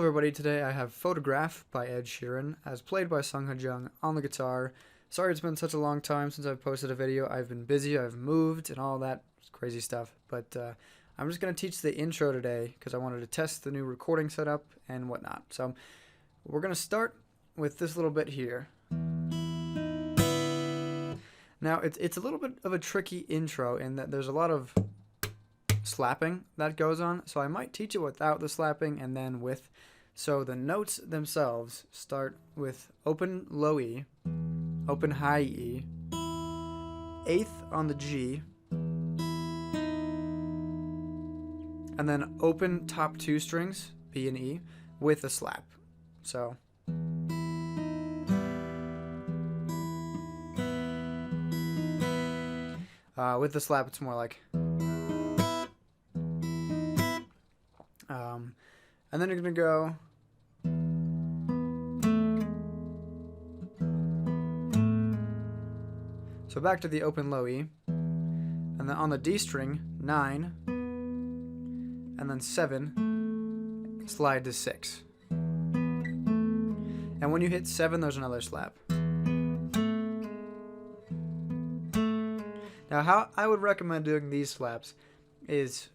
everybody, today I have Photograph by Ed Sheeran, as played by Sungha Jung on the guitar. Sorry it's been such a long time since I've posted a video. I've been busy, I've moved, and all that crazy stuff. But I'm just going to teach the intro today because I wanted to test the new recording setup and whatnot. So we're going to start with this little bit here. Now it's a little bit of a tricky intro in that there's a lot of slapping that goes on, so I might teach it without the slapping and then with. So the notes themselves start with open low E, open high E, eighth on the G, and then open top two strings, B and E, with a slap. So with the slap it's more like and then you're going to go so back to the open low E, and then on the D string 9, and then 7 slide to 6, and when you hit 7 there's another slap. Now how I would recommend doing these slaps is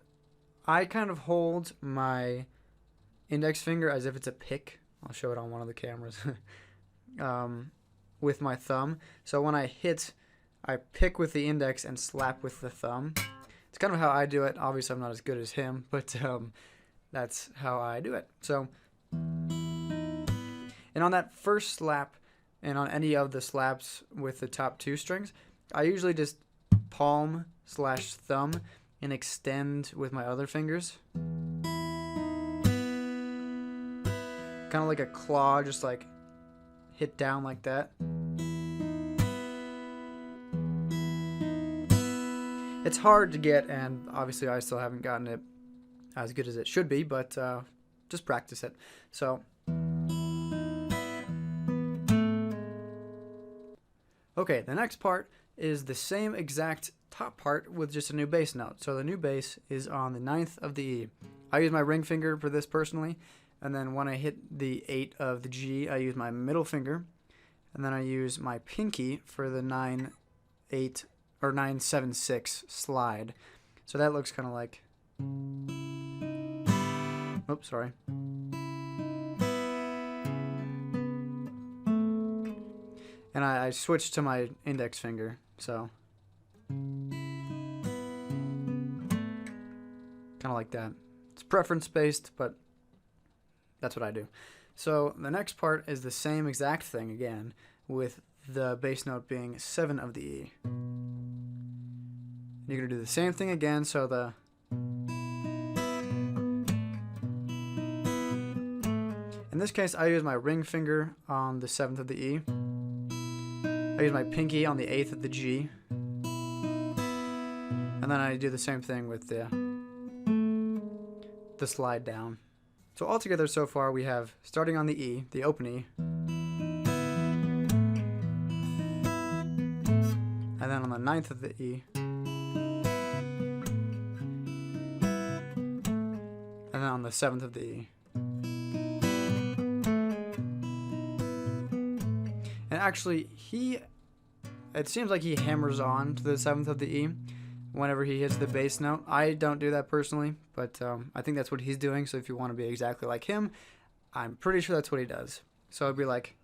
I kind of hold my index finger as if it's a pick. I'll show it on one of the cameras. With my thumb. So when I hit, I pick with the index and slap with the thumb. It's kind of how I do it. Obviously I'm not as good as him, but that's how I do it. So, and on that first slap, and on any of the slaps with the top two strings, I usually just palm / thumb and extend with my other fingers. Kind of like a claw, just like hit down like that. It's hard to get, and obviously I still haven't gotten it as good as it should be, but just practice it. So okay, the next part is the same exact top part with just a new bass note. So the new bass is on the 9th of the E. I use my ring finger for this personally, and then when I hit the 8 of the G, I use my middle finger, and then I use my pinky for the 9/8 or 9/7/6 slide. So that looks kind of like, oops, sorry. And I switched to my index finger, so kind of like that. It's preference based, but that's what I do. So the next part is the same exact thing again, with the bass note being 7 of the E. You're going to do the same thing again, so the in this case I use my ring finger on the 7th of the E. I use my pinky on the 8th of the G. And then I do the same thing with the slide down. So altogether so far we have, starting on the E, the open E, and then on the 9th of the E, and then on the 7th of the E. And actually it seems like he hammers on to the 7th of the E whenever he hits the bass note. I don't do that personally, but I think that's what he's doing. So if you want to be exactly like him, I'm pretty sure that's what he does. So it'd be like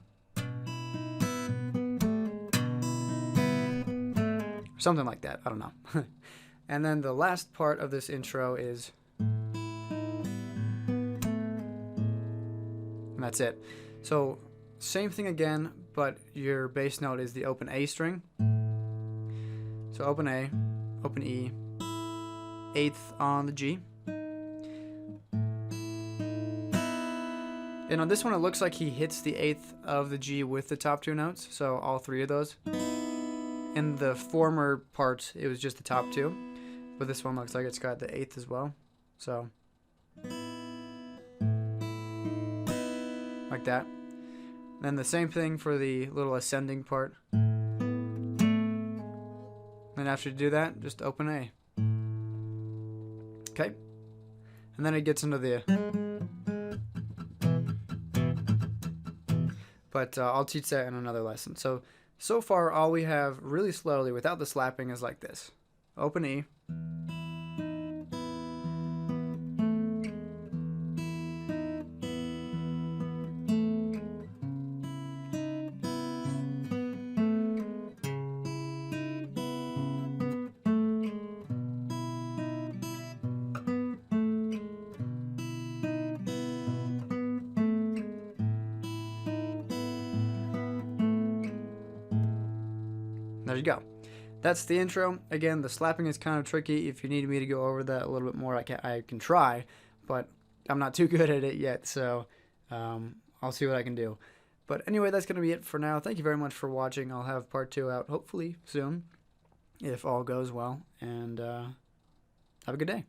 something like that. I don't know. And then the last part of this intro is, and that's it. So same thing again, but your bass note is the open A string. So open A, open E, 8th on the G. And on this one it looks like he hits the 8th of the G with the top two notes, so all three of those. In the former part it was just the top two, but this one looks like it's got the 8th as well. So like that. Then the same thing for the little ascending part. Then after you do that, just open A. Okay? And then it gets into the but I'll teach that in another lesson. So far, all we have really slowly without the slapping is like this. Open E. There you go. That's the intro. Again, the slapping is kind of tricky. If you need me to go over that a little bit more, I can try, but I'm not too good at it yet, so I'll see what I can do. But anyway, that's going to be it for now. Thank you very much for watching. I'll have part 2 out hopefully soon, if all goes well, and have a good day.